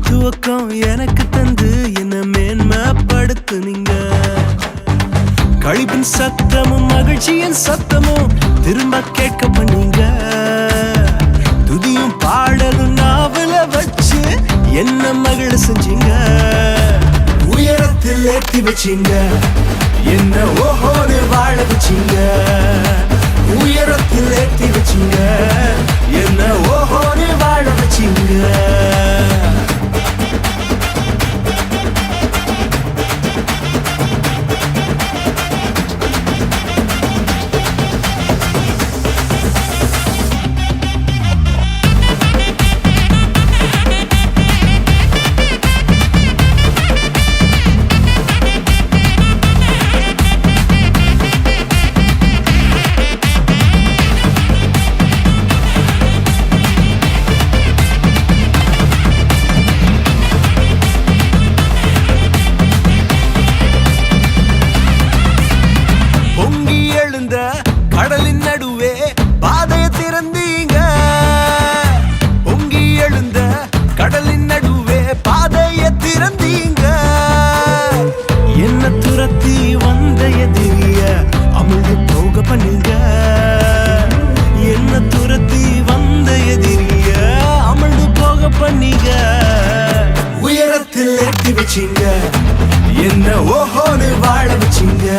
துவக்கம் எனக்கு தந்து என்ன மேன்மைப்படுத்துனீங்க. கழிப்பின் சத்தமும் மகிழ்ச்சியின் சத்தமும் திரும்ப கேட்க பண்ணீங்க. துதியும் பாடலும் நாவல வச்சு என்ன மகிழ செஞ்சீங்க. உயரத்தில் ஏற்றி வச்சீங்க, என்ன ஓஹோன்னு வாழ வச்சீங்க. உயரத்தில் ஏற்றி வச்சீங்க, என்ன ஓஹோன்னு வாழ வச்சீங்க. கடலின் நடுவே பாதைய திறந்தீங்க. பொங்கி எழுந்த கடலின் நடுவே பாதைய திறந்தீங்க. என்ன துரத்தி வந்த எதிரிய அமிழ்ந்து போக பண்ணீங்க. என்ன துரத்தி வந்த எதிரிய அமிழ்ந்து போக பண்ணீங்க. உயரத்தில் ஏற்றி வச்சீங்க, என்ன ஓஹோன்னு வாழ வச்சீங்க.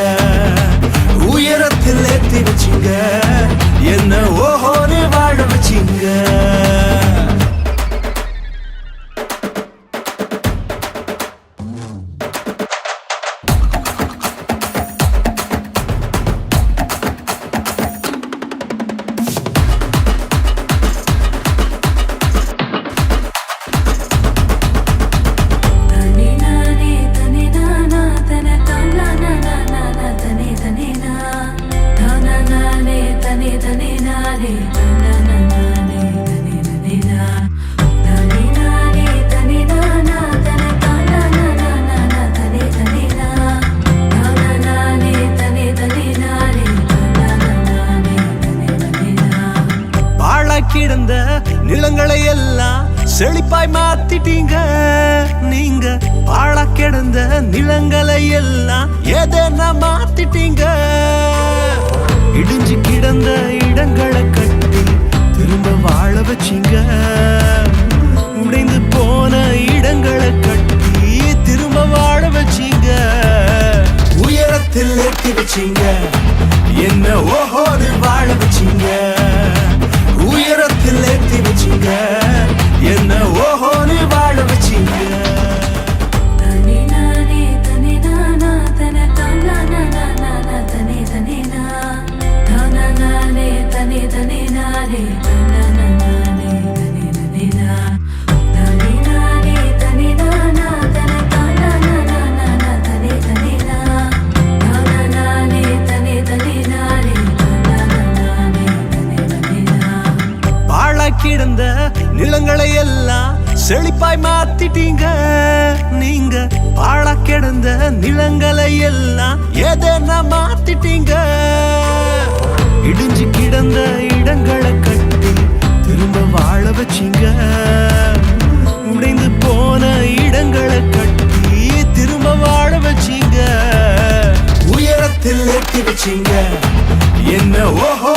உயரத்தில் ஏற்றி வச்சீங்க, என்ன ஓஹோன்னு வாழ வச்சீங்க. கிடந்த நிலங்களை எல்லாம் செழிப்பாய் மாத்திட்டீங்க. நீங்க பாழா கிடந்த நிலங்களை எல்லாம் ஏதேனா மாத்திட்டீங்க. இடிஞ்சு கிடந்த இடங்களை கட்டி திரும்ப வாழ வச்சீங்க. உடைந்து போன இடங்களை கட்டி திரும்ப வாழ வச்சீங்க. உயரத்தில் ஏற்றி வச்சீங்க, என்ன ஓஹோன்னு வாழ வச்சீங்க. உயரத்தில் ஏற்றி வச்சீங்க, என்ன ஓஹோன்னு வாழ வச்சீங்க. கிடந்த நிலங்களை எல்லாம் செழிப்பாய் மாத்திட்டீங்க. நீங்க பாழா கிடந்த நிலங்களை எல்லாம் ஏதேனா மாத்திட்டீங்க. இடிஞ்சு கிடந்த இடங்களை கட்டி திரும்ப வாழ வச்சீங்க. உடைந்து போன இடங்களை கட்டி திரும்ப வாழ வச்சீங்க. உயரத்தில் ஏற்றி வச்சீங்க, என்ன ஓஹோ